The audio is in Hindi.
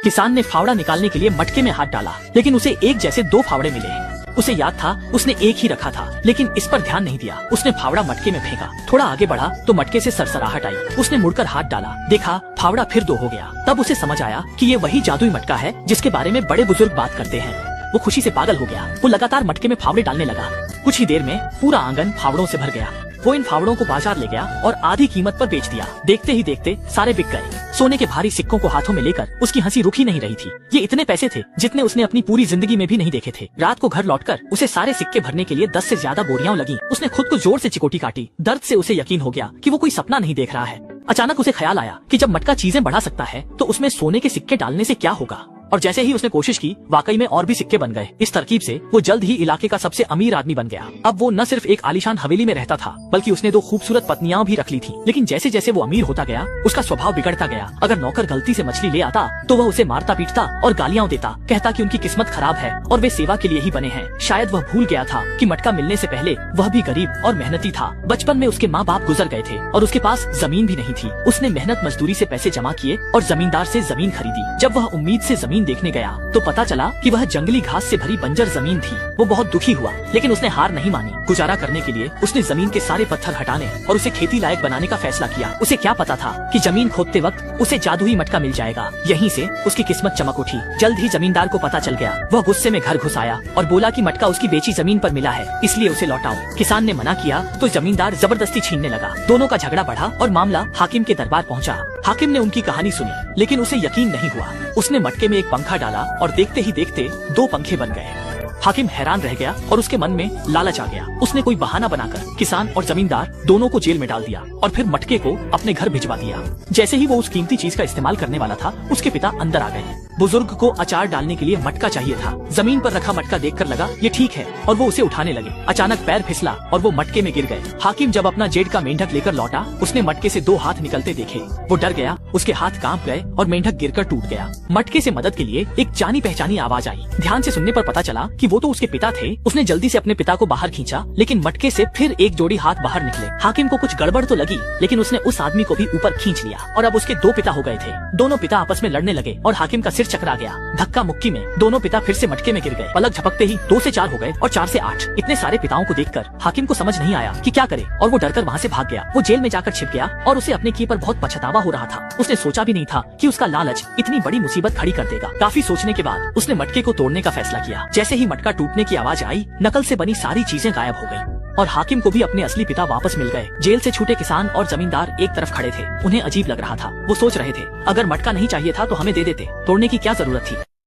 किसान ने फावड़ा निकालने के लिए मटके में हाथ डाला, लेकिन उसे एक जैसे दो फावड़े मिले। उसे याद था उसने एक ही रखा था, लेकिन इस पर ध्यान नहीं दिया। उसने फावड़ा मटके में फेंका। थोड़ा आगे बढ़ा तो मटके से सरसराहट आई। उसने मुड़कर हाथ डाला, देखा फावड़ा फिर दो हो गया। तब उसे समझ आया कि ये वही जादुई मटका है जिसके बारे में बड़े बुजुर्ग बात करते हैं। वो खुशी से पागल हो गया। वो लगातार मटके में फावड़े डालने लगा। कुछ ही देर में पूरा आंगन फावड़ों से भर गया। वो इन फावड़ों को बाजार ले गया और आधी कीमत पर बेच दिया। देखते ही देखते सारे बिक गए। सोने के भारी सिक्कों को हाथों में लेकर उसकी हंसी रुक ही नहीं रही थी। ये इतने पैसे थे जितने उसने अपनी पूरी जिंदगी में भी नहीं देखे थे। रात को घर लौटकर उसे सारे सिक्के भरने के लिए 10 से ज्यादा बोरियां लगी। उसने खुद को जोर से चिकोटी काटी। दर्द से उसे यकीन हो गया कि वो कोई सपना नहीं देख रहा है। अचानक उसे ख्याल आया कि जब मटका चीजें बढ़ा सकता है तो उसमें सोने के सिक्के डालने से क्या होगा। और जैसे ही उसने कोशिश की, वाकई में और भी सिक्के बन गए। इस तरकीब से वो जल्द ही इलाके का सबसे अमीर आदमी बन गया। अब वो न सिर्फ एक आलीशान हवेली में रहता था, बल्कि उसने 2 खूबसूरत पत्नियां भी रख ली थी। लेकिन जैसे जैसे वो अमीर होता गया, उसका स्वभाव बिगड़ता गया। अगर नौकर गलती से मछली ले आता तो वह उसे मारता पीटता और गालियां देता, कहता कि उनकी किस्मत खराब है और वे सेवा के लिए ही बने हैं। शायद वह भूल गया था कि मटका मिलने से पहले वह भी गरीब और मेहनती था। बचपन में उसके माँ बाप गुजर गए थे और उसके पास जमीन भी नहीं थी। उसने मेहनत मजदूरी से पैसे जमा किए और जमींदार से जमीन खरीदी। जब वह उम्मीद से जमीन देखने गया तो पता चला कि वह जंगली घास से भरी बंजर जमीन थी। वो बहुत दुखी हुआ, लेकिन उसने हार नहीं मानी। गुजारा करने के लिए उसने जमीन के सारे पत्थर हटाने और उसे खेती लायक बनाने का फैसला किया। उसे क्या पता था कि जमीन खोदते वक्त उसे जादुई मटका मिल जाएगा। यहीं से उसकी किस्मत चमक उठी। जल्द ही जमींदार को पता चल गया। वह गुस्से में घर घुस आया और बोला कि मटका उसकी बेची जमीन पर मिला है, इसलिए उसे लौटाओ। किसान ने मना किया तो जमींदार जबरदस्ती छीनने लगा। दोनों का झगड़ा बढ़ा और मामला हाकिम के दरबार पहुंचा। हाकिम ने उनकी कहानी सुनी, लेकिन उसे यकीन नहीं हुआ। उसने मटके में एक पंखा डाला और देखते ही देखते 2 पंखे बन गए। हाकिम हैरान रह गया और उसके मन में लालच आ गया। उसने कोई बहाना बनाकर किसान और जमींदार दोनों को जेल में डाल दिया और फिर मटके को अपने घर भिजवा दिया। जैसे ही वो उस कीमती चीज का इस्तेमाल करने वाला था, उसके पिता अंदर आ गए। बुजुर्ग को अचार डालने के लिए मटका चाहिए था। जमीन पर रखा मटका देखकर लगा ये ठीक है और वो उसे उठाने लगे। अचानक पैर फिसला और वो मटके में गिर गए। हाकिम जब अपना जेड का मेंढक लेकर लौटा, उसने मटके से 2 हाथ निकलते देखे। वो डर गया, उसके हाथ कांप गए और मेंढक गिरकर टूट गया। मटके से मदद के लिए एक जानी पहचानी आवाज आई। ध्यान से सुनने पर पता चला कि वो तो उसके पिता थे। उसने जल्दी से अपने पिता को बाहर खींचा, लेकिन मटके से फिर एक जोड़ी हाथ बाहर निकले। हाकिम को कुछ गड़बड़ तो लगी, लेकिन उसने उस आदमी को भी ऊपर खींच लिया और अब उसके 2 पिता हो गए थे। दोनों पिता आपस में लड़ने लगे और हाकिम का सिर चकरा गया। धक्का मुक्की में दोनों पिता फिर से मटके में गिर गए। पलक झपकते ही 2 से 4 हो गए और 4 से 8। इतने सारे पिताओं को देखकर हाकिम को समझ नहीं आया कि क्या करे और वो डरकर वहाँ से भाग गया। वो जेल में जाकर छिप गया और उसे अपने किए पर बहुत पछतावा हो रहा था। उसने सोचा भी नहीं था कि उसका लालच इतनी बड़ी मुसीबत खड़ी कर देगा। काफी सोचने के बाद उसने मटके को तोड़ने का फैसला किया। जैसे ही मटका टूटने की आवाज आई, नकल से बनी सारी चीजें गायब हो गयी और हाकिम को भी अपने असली पिता वापस मिल गए। जेल से छूटे किसान और जमींदार एक तरफ खड़े थे। उन्हें अजीब लग रहा था। वो सोच रहे थे, अगर मटका नहीं चाहिए था तो हमें दे देते, तोड़ने की क्या जरूरत थी।